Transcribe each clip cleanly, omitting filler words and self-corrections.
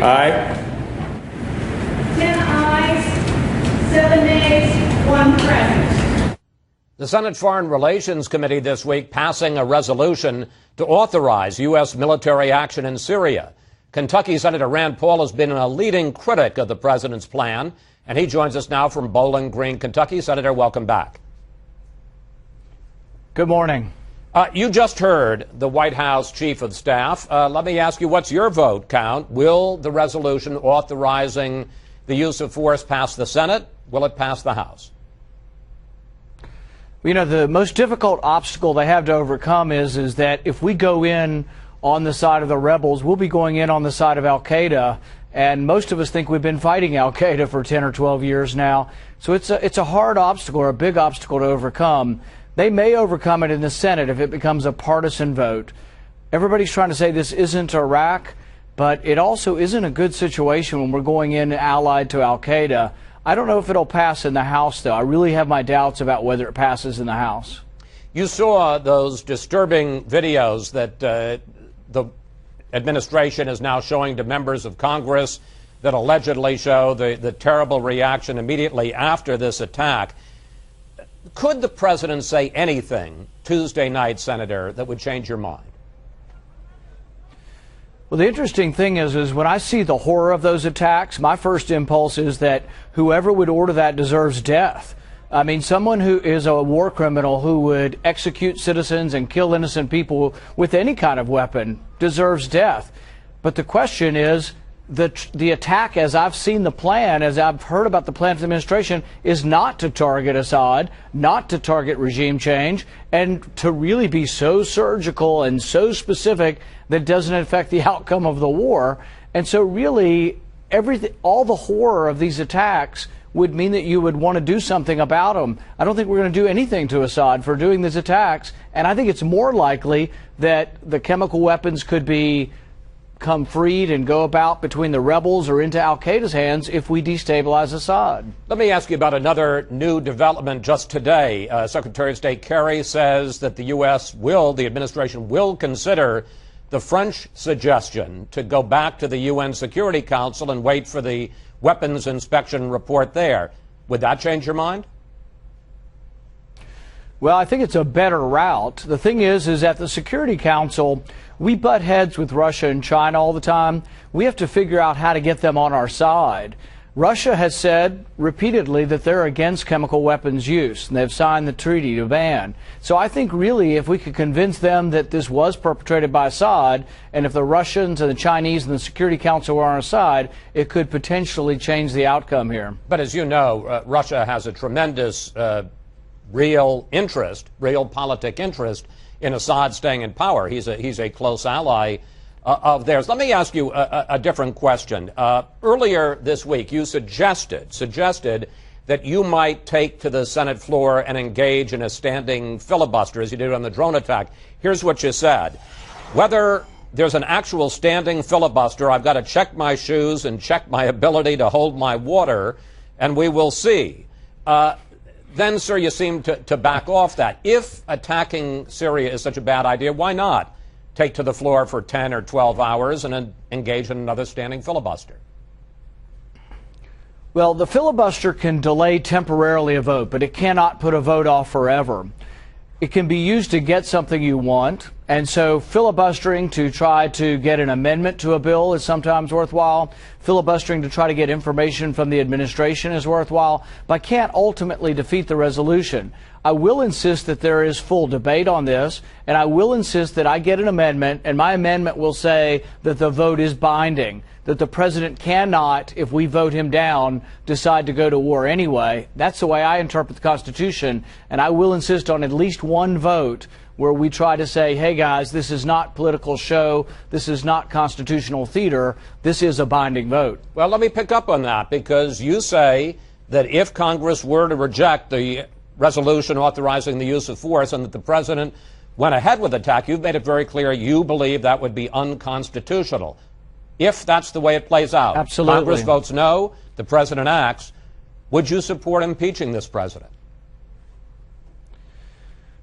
Aye. 10 ayes, 7 nays, 1 present. The Senate Foreign Relations Committee this week passing a resolution to authorize U.S. military action in Syria. Kentucky Senator Rand Paul has been a leading critic of the president's plan, and he joins us now from Bowling Green, Kentucky. Senator, welcome back. Good morning. You just heard the White House Chief of Staff. Let me ask you, what's your vote count? Will the resolution authorizing the use of force pass the Senate? Will it pass the House? You know, the most difficult obstacle they have to overcome is that if we go in on the side of the rebels, we'll be going in on the side of al-Qaeda. And most of us think we've been fighting al-Qaeda for 10 or 12 years now. So it's a hard obstacle, or a big obstacle to overcome. They may overcome it in the Senate if it becomes a partisan vote. Everybody's trying to say this isn't Iraq, but it also isn't a good situation when we're going in allied to al-Qaeda. I don't know if it'll pass in the House, though. I really have my doubts about whether it passes in the House. You saw those disturbing videos that the administration is now showing to members of Congress that allegedly show the terrible reaction immediately after this attack. Could the president say anything Tuesday night, Senator, that would change your mind? Well, the interesting thing is when I see the horror of those attacks, my first impulse is that whoever would order that deserves death. I mean, someone who is a war criminal who would execute citizens and kill innocent people with any kind of weapon deserves death. But the question is, the attack, as I've seen the plan, as I've heard about the plan of the administration, is not to target Assad, not to target regime change, and to really be so surgical and so specific that it doesn't affect the outcome of the war. And so really, all the horror of these attacks would mean that you would want to do something about them. I don't think we're going to do anything to Assad for doing these attacks, and I think it's more likely that the chemical weapons could become freed and go about between the rebels or into al-Qaeda's hands if we destabilize Assad. Let me ask you about another new development just today. Secretary of State Kerry says that the administration will consider the French suggestion to go back to the UN Security Council and wait for the weapons inspection report there. Would that change your mind? Well, I think it's a better route. The thing is at the Security Council, we butt heads with Russia and China all the time. We have to figure out how to get them on our side. Russia has said repeatedly that they're against chemical weapons use, and they've signed the treaty to ban. So I think really if we could convince them that this was perpetrated by Assad, and if the Russians and the Chinese and the Security Council were on our side, it could potentially change the outcome here. But as you know, Russia has a tremendous real politic interest in Assad staying in power. He's a close ally of theirs. Let me ask you a different question. Earlier this week, you suggested that you might take to the Senate floor and engage in a standing filibuster, as you did on the drone attack. Here's what you said. Whether there's an actual standing filibuster, I've got to check my shoes and check my ability to hold my water, and we will see. Then, sir, you seem to back off that. If attacking Syria is such a bad idea, why not take to the floor for 10 or 12 hours and then engage in another standing filibuster? Well, the filibuster can delay temporarily a vote, but it cannot put a vote off forever. It can be used to get something you want, and so filibustering to try to get an amendment to a bill is sometimes worthwhile. Filibustering to try to get information from the administration is worthwhile, but can't ultimately defeat the resolution. I will insist that there is full debate on this, and I will insist that I get an amendment, and my amendment will say that the vote is binding, that the president cannot, if we vote him down, decide to go to war anyway. That's the way I interpret the Constitution, and I will insist on at least one vote where we try to say, hey guys, this is not political show, this is not constitutional theater, this is a binding vote. Well, let me pick up on that, because you say that if Congress were to reject the resolution authorizing the use of force and that the president went ahead with the attack, you've made it very clear you believe that would be unconstitutional. If that's the way it plays out, absolutely. Congress votes no, the president acts, would you support impeaching this president?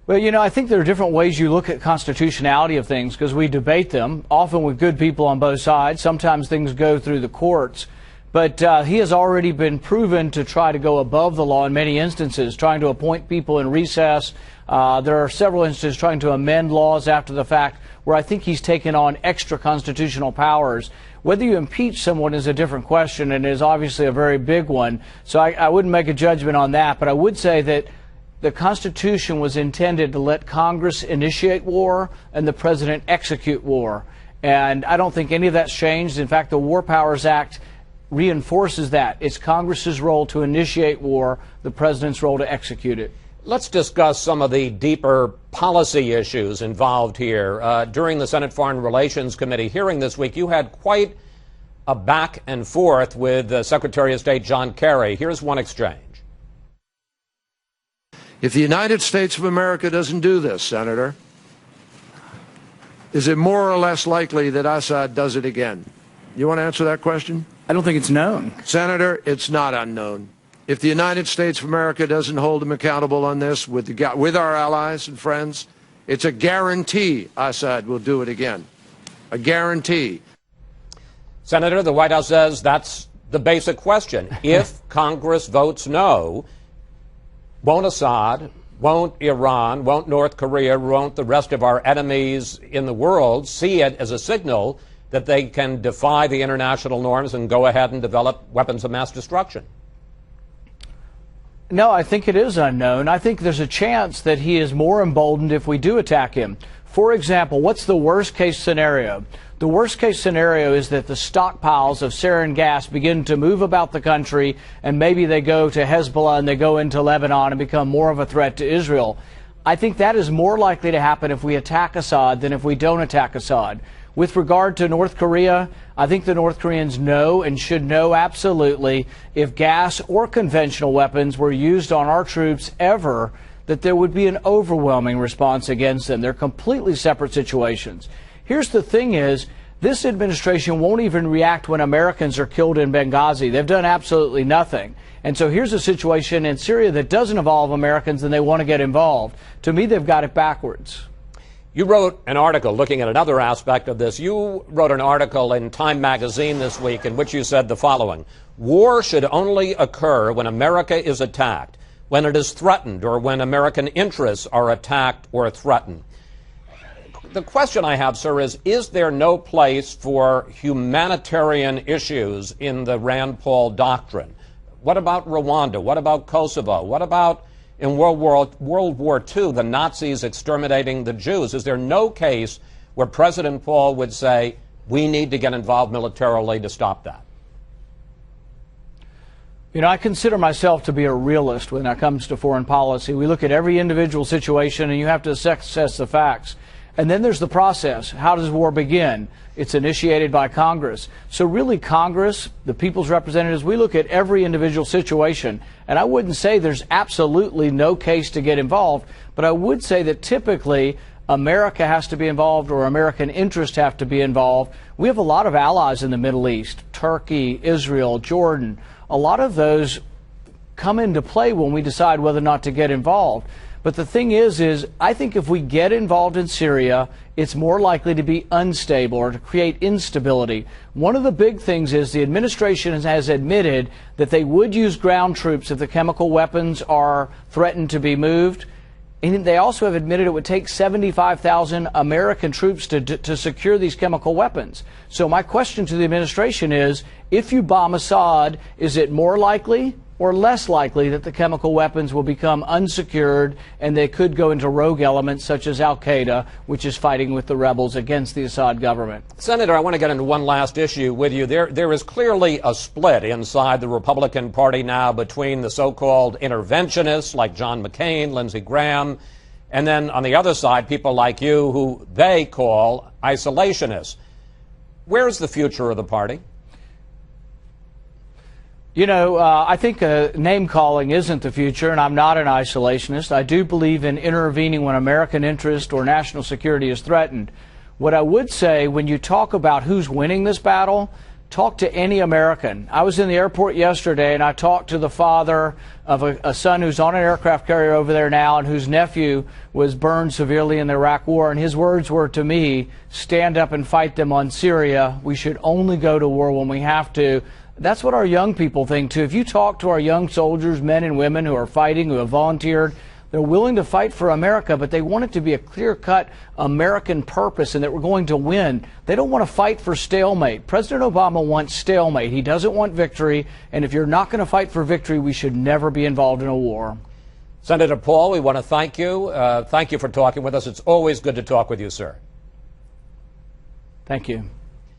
Well, you know, I think there are different ways you look at constitutionality of things because we debate them, often with good people on both sides. Sometimes things go through the courts. But he has already been proven to try to go above the law in many instances, trying to appoint people in recess. There are several instances trying to amend laws after the fact where I think he's taken on extra constitutional powers. Whether you impeach someone is a different question and is obviously a very big one. So I wouldn't make a judgment on that. But I would say that the Constitution was intended to let Congress initiate war and the president execute war. And I don't think any of that's changed. In fact, the War Powers Act reinforces that. It's Congress's role to initiate war, the president's role to execute it. Let's discuss some of the deeper policy issues involved here. During the Senate Foreign Relations Committee hearing this week, you had quite a back and forth with Secretary of State John Kerry. Here's one exchange. If the United States of America doesn't do this, Senator, is it more or less likely that Assad does it again? You want to answer that question? I don't think it's known. Senator, it's not unknown. If the United States of America doesn't hold him accountable on this with our allies and friends, it's a guarantee Assad will do it again. A guarantee. Senator, the White House says that's the basic question. If Congress votes no, won't Assad, won't Iran, won't North Korea, won't the rest of our enemies in the world see it as a signal that they can defy the international norms and go ahead and develop weapons of mass destruction? No, I think it is unknown. I think there's a chance that he is more emboldened if we do attack him. For example, what's the worst case scenario? The worst case scenario is that the stockpiles of Syrian gas begin to move about the country, and maybe they go to Hezbollah and they go into Lebanon and become more of a threat to Israel. I think that is more likely to happen if we attack Assad than if we don't attack Assad. With regard to North Korea, I think the North Koreans know and should know absolutely if gas or conventional weapons were used on our troops ever, that there would be an overwhelming response against them. They're completely separate situations. Here's the thing is, this administration won't even react when Americans are killed in Benghazi. They've done absolutely nothing. And so here's a situation in Syria that doesn't involve Americans and they want to get involved. To me, they've got it backwards. You wrote an article looking at another aspect of this. You wrote an article in Time magazine this week in which you said the following: war should only occur when America is attacked, when it is threatened, or when American interests are attacked or threatened. The question I have, sir, is there no place for humanitarian issues in the Rand Paul doctrine? What about Rwanda? What about Kosovo? What about in World War II, the Nazis exterminating the Jews? Is there no case where President Paul would say, we need to get involved militarily to stop that? You know, I consider myself to be a realist when it comes to foreign policy. We look at every individual situation and you have to assess the facts. And then there's the process. How does war begin? It's initiated by Congress. So really Congress, the people's representatives, we look at every individual situation. And I wouldn't say there's absolutely no case to get involved, but I would say that typically America has to be involved or American interests have to be involved. We have a lot of allies in the Middle East, Turkey, Israel, Jordan. A lot of those come into play when we decide whether or not to get involved. But the thing is I think if we get involved in Syria, it's more likely to be unstable or to create instability. One of the big things is the administration has admitted that they would use ground troops if the chemical weapons are threatened to be moved. And they also have admitted it would take 75,000 American troops to secure these chemical weapons. So my question to the administration is, if you bomb Assad, is it more likely or less likely that the chemical weapons will become unsecured and they could go into rogue elements such as Al-Qaeda, which is fighting with the rebels against the Assad government? Senator, I want to get into one last issue with you. There is clearly a split inside the Republican Party now between the so-called interventionists like John McCain, Lindsey Graham, and then on the other side, people like you who they call isolationists. Where's the future of the party? You know, I think name-calling isn't the future, and I'm not an isolationist. I do believe in intervening when American interest or national security is threatened. What I would say, when you talk about who's winning this battle, talk to any American. I was in the airport yesterday, and I talked to the father of a son who's on an aircraft carrier over there now and whose nephew was burned severely in the Iraq War. And his words were to me, stand up and fight them on Syria. We should only go to war when we have to. That's what our young people think, too. If you talk to our young soldiers, men and women who are fighting, who have volunteered, they're willing to fight for America, but they want it to be a clear-cut American purpose and that we're going to win. They don't want to fight for stalemate. President Obama wants stalemate. He doesn't want victory. And if you're not going to fight for victory, we should never be involved in a war. Senator Paul, we want to thank you. Thank you for talking with us. It's always good to talk with you, sir. Thank you.